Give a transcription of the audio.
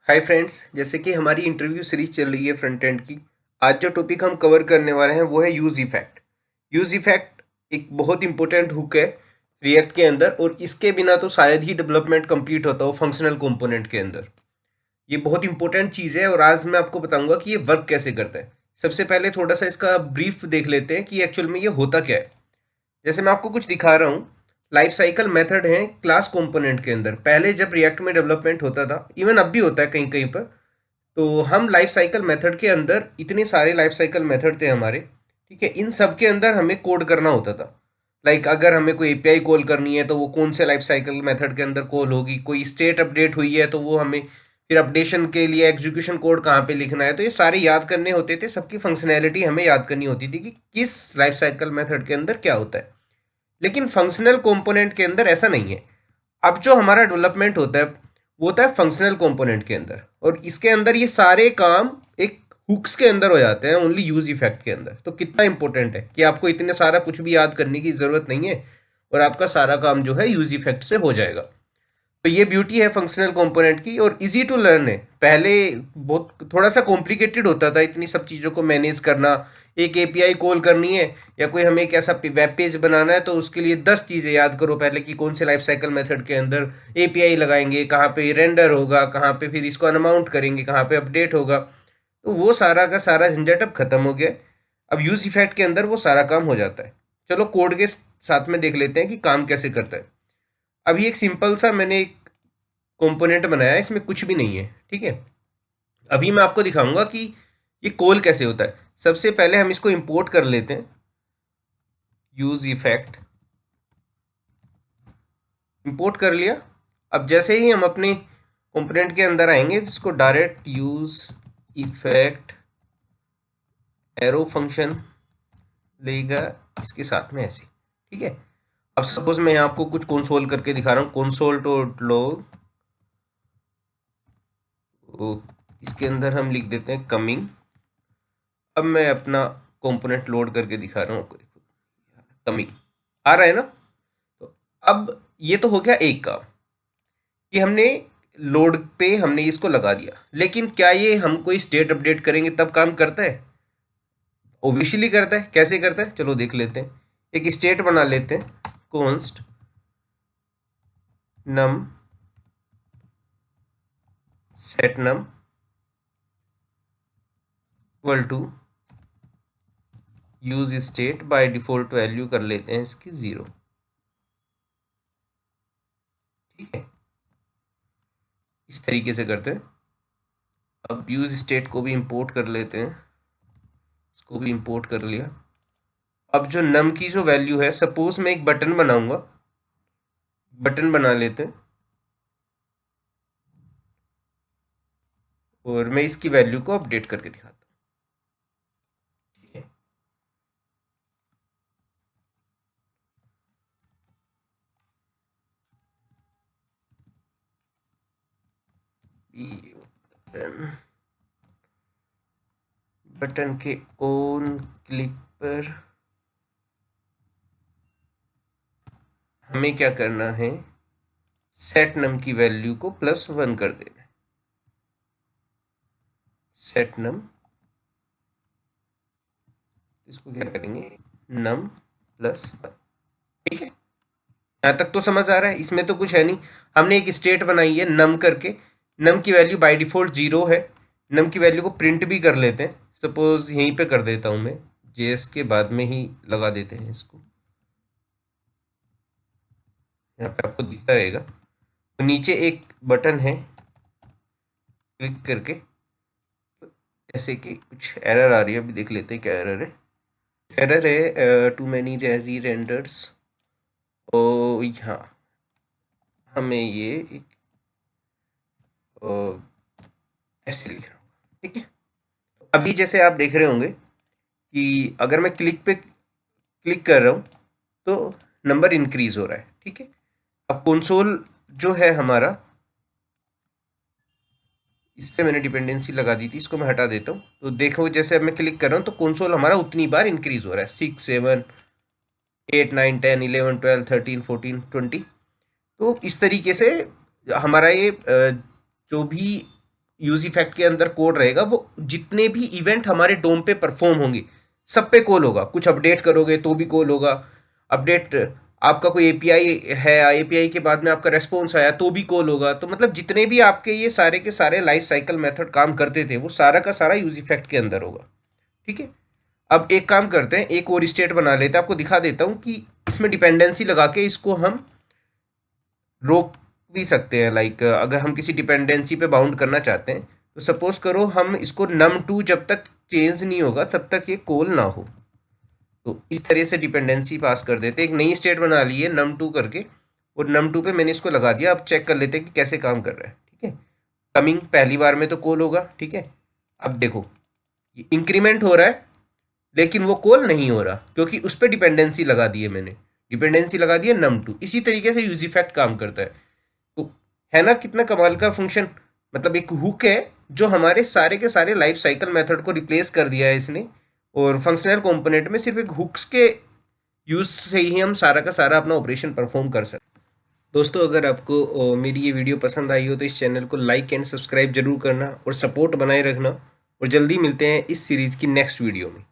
Hi friends, जैसे कि हमारी इंटरव्यू सीरीज चल रही है फ्रंट एंड की। आज जो टॉपिक हम कवर करने वाले हैं वो है यूज़ इफ़ेक्ट। यूज़ इफ़ेक्ट एक बहुत इंपॉर्टेंट हुक है रिएक्ट के अंदर, और इसके बिना तो शायद ही डेवलपमेंट कंप्लीट होता हो फंक्शनल कंपोनेंट के अंदर। ये बहुत इंपॉर्टेंट चीज़ है और आज मैं आपको बताऊंगा कि ये वर्क कैसे करता है। सबसे पहले थोड़ा सा इसका ब्रीफ देख लेते हैं कि एक्चुअल में ये होता क्या है। जैसे मैं आपको कुछ दिखा रहा हूँ, लाइफ साइकिल मेथड है क्लास कंपोनेंट के अंदर। पहले जब रिएक्ट में डेवलपमेंट होता था, इवन अब भी होता है कहीं कहीं पर, तो हम लाइफ साइकिल मेथड के अंदर इतने सारे लाइफ साइकिल मेथड थे हमारे। ठीक है, इन सब के अंदर हमें कोड करना होता था। लाइक अगर हमें कोई एपीआई कॉल करनी है तो वो कौन से लाइफ साइकिल मेथड के अंदर कॉल होगी, कोई स्टेट अपडेट हुई है तो वो हमें फिर अपडेशन के लिए एग्जीक्यूशन कोड कहाँ पे लिखना है, तो ये सारे याद करने होते थे। सबकी फंक्शनैलिटी हमें याद करनी होती थी कि किस लाइफ साइकिल मेथड के अंदर क्या होता है। लेकिन फंक्शनल कंपोनेंट के अंदर ऐसा नहीं है। अब जो हमारा डेवलपमेंट होता है वो होता है फंक्शनल कंपोनेंट के अंदर, और इसके अंदर ये सारे काम एक हुक्स के अंदर हो जाते हैं, ओनली यूज इफेक्ट के अंदर। तो कितना इंपॉर्टेंट है कि आपको इतने सारा कुछ भी याद करने की जरूरत नहीं है और आपका सारा काम जो है यूज इफेक्ट से हो जाएगा। तो ये ब्यूटी है फंक्शनल कंपोनेंट की, और इजी टू लर्न है। पहले बहुत थोड़ा सा कॉम्प्लिकेटेड होता था इतनी सब चीज़ों को मैनेज करना। एक एपीआई कॉल करनी है या कोई हमें एक ऐसा वेब पेज बनाना है तो उसके लिए 10 चीज़ें याद करो पहले कि कौन से लाइफ साइकिल मेथड के अंदर एपीआई लगाएंगे, कहाँ पे रेंडर होगा, कहाँ पे फिर इसको अनमाउंट करेंगे, कहाँ पे अपडेट होगा। तो वो सारा का सारा झंझट अब खत्म हो गया। अब यूज इफेक्ट के अंदर वो सारा काम हो जाता है। चलो कोड के साथ में देख लेते हैं कि काम कैसे करता है। अभी एक सिंपल सा मैंने एक कंपोनेंट बनाया है, इसमें कुछ भी नहीं है। ठीक है, अभी मैं आपको दिखाऊंगा कि ये कॉल कैसे होता है। सबसे पहले हम इसको इंपोर्ट कर लेते हैं, यूज इफेक्ट इंपोर्ट कर लिया। अब जैसे ही हम अपने कंपोनेंट के अंदर आएंगे तो इसको direct use effect arrow function लेगा इसके साथ में ऐसे। ठीक है, अब सपोज मैं यहाँ आपको कुछ कंसोल करके दिखा रहा हूँ, कंसोल डॉट लॉग। इसके अंदर हम लिख देते हैं कमिंग। अब मैं अपना कंपोनेंट लोड करके दिखा रहा हूँ आपको, देखो कमिंग आ रहा है ना। तो अब ये तो हो गया एक काम कि हमने लोड पे हमने इसको लगा दिया, लेकिन क्या ये हम कोई स्टेट अपडेट करेंगे तब काम करता है? ऑब्वियसली करता है। कैसे करता है चलो देख लेते हैं। एक स्टेट बना लेते हैं, const num set num equal to use state. By default value कर लेते हैं इसकी 0। ठीक है, इस तरीके से करते हैं। अब यूज स्टेट को भी इंपोर्ट कर लेते हैं, इसको भी इंपोर्ट कर लिया। अब जो नम की जो वैल्यू है, सपोज मैं एक बटन बनाऊंगा, बटन बना लेते हैं और मैं इसकी वैल्यू को अपडेट करके दिखाता हूँ। ठीक है, बटन बटन के ऑन क्लिक पर हमें क्या करना है, सेट नम की वैल्यू को +1 कर देना है। सेट नम, इसको क्या करेंगे, नम +1। ठीक है, यहाँ तक तो समझ आ रहा है, इसमें तो कुछ है नहीं। हमने एक स्टेट बनाई है नम करके, नम की वैल्यू बाय डिफॉल्ट 0 है। नम की वैल्यू को प्रिंट भी कर लेते हैं, सपोज यहीं पे कर देता हूँ मैं, जेएस के बाद में ही लगा देते हैं इसको। यहाँ पे आपको दिखता रहेगा, तो नीचे एक बटन है, क्लिक करके जैसे कि कुछ एरर आ रही है, अभी देख लेते हैं क्या एरर है। एरर है टू मैनी री रेंडर्स। ओ यहाँ हमें ये एक ऐसे लिखना होगा। ठीक है, अभी जैसे आप देख रहे होंगे कि अगर मैं क्लिक पे क्लिक कर रहा हूँ तो नंबर इंक्रीज हो रहा है। ठीक है, अब कंसोल जो है हमारा, इस पे मैंने डिपेंडेंसी लगा दी थी, इसको मैं हटा देता हूँ। तो देखो जैसे अब मैं क्लिक कर रहा हूँ तो कंसोल हमारा उतनी बार इंक्रीज हो रहा है, 6 7 8 9 10 11 12 13 14 20। तो इस तरीके से हमारा ये जो भी यूज इफेक्ट के अंदर कोड रहेगा वो जितने भी इवेंट हमारे डोम पे परफॉर्म होंगे सब पे कॉल होगा। कुछ अपडेट करोगे तो भी कॉल होगा, अपडेट आपका कोई एपीआई है, एपीआई के बाद में आपका रेस्पॉन्स आया तो भी कॉल होगा। तो मतलब जितने भी आपके ये सारे के सारे लाइफ साइकिल मेथड काम करते थे वो सारा का सारा यूज इफेक्ट के अंदर होगा। ठीक है, अब एक काम करते हैं, एक और स्टेट बना लेते हैं, आपको दिखा देता हूँ कि इसमें डिपेंडेंसी लगा के इसको हम रोक भी सकते हैं। लाइक अगर हम किसी डिपेंडेंसी पे बाउंड करना चाहते हैं तो सपोज करो हम इसको num2 जब तक चेंज नहीं होगा तब तक ये कॉल ना हो, तो इस तरह से डिपेंडेंसी पास कर देते हैं। एक नई स्टेट बना ली है num2 करके, और num2 पे मैंने इसको लगा दिया। अब चेक कर लेते हैं कि कैसे काम कर रहा है। ठीक है, कमिंग पहली बार में तो कॉल होगा। ठीक है, अब देखो ये इंक्रीमेंट हो रहा है लेकिन वो कॉल नहीं हो रहा क्योंकि उस पर डिपेंडेंसी लगा दी है मैंने, डिपेंडेंसी लगा दी है num2। इसी तरीके से यूज इफेक्ट काम करता है। तो है ना कितना कमाल का फंक्शन, मतलब एक हुक है जो हमारे सारे के सारे लाइफ साइकिल मेथड को रिप्लेस कर दिया है इसने, और फंक्शनल कंपोनेंट में सिर्फ एक हुक्स के यूज से ही हम सारा का सारा अपना ऑपरेशन परफॉर्म कर सकते हैं। दोस्तों अगर आपको मेरी ये वीडियो पसंद आई हो तो इस चैनल को लाइक एंड सब्सक्राइब जरूर करना और सपोर्ट बनाए रखना, और जल्दी मिलते हैं इस सीरीज़ की नेक्स्ट वीडियो में।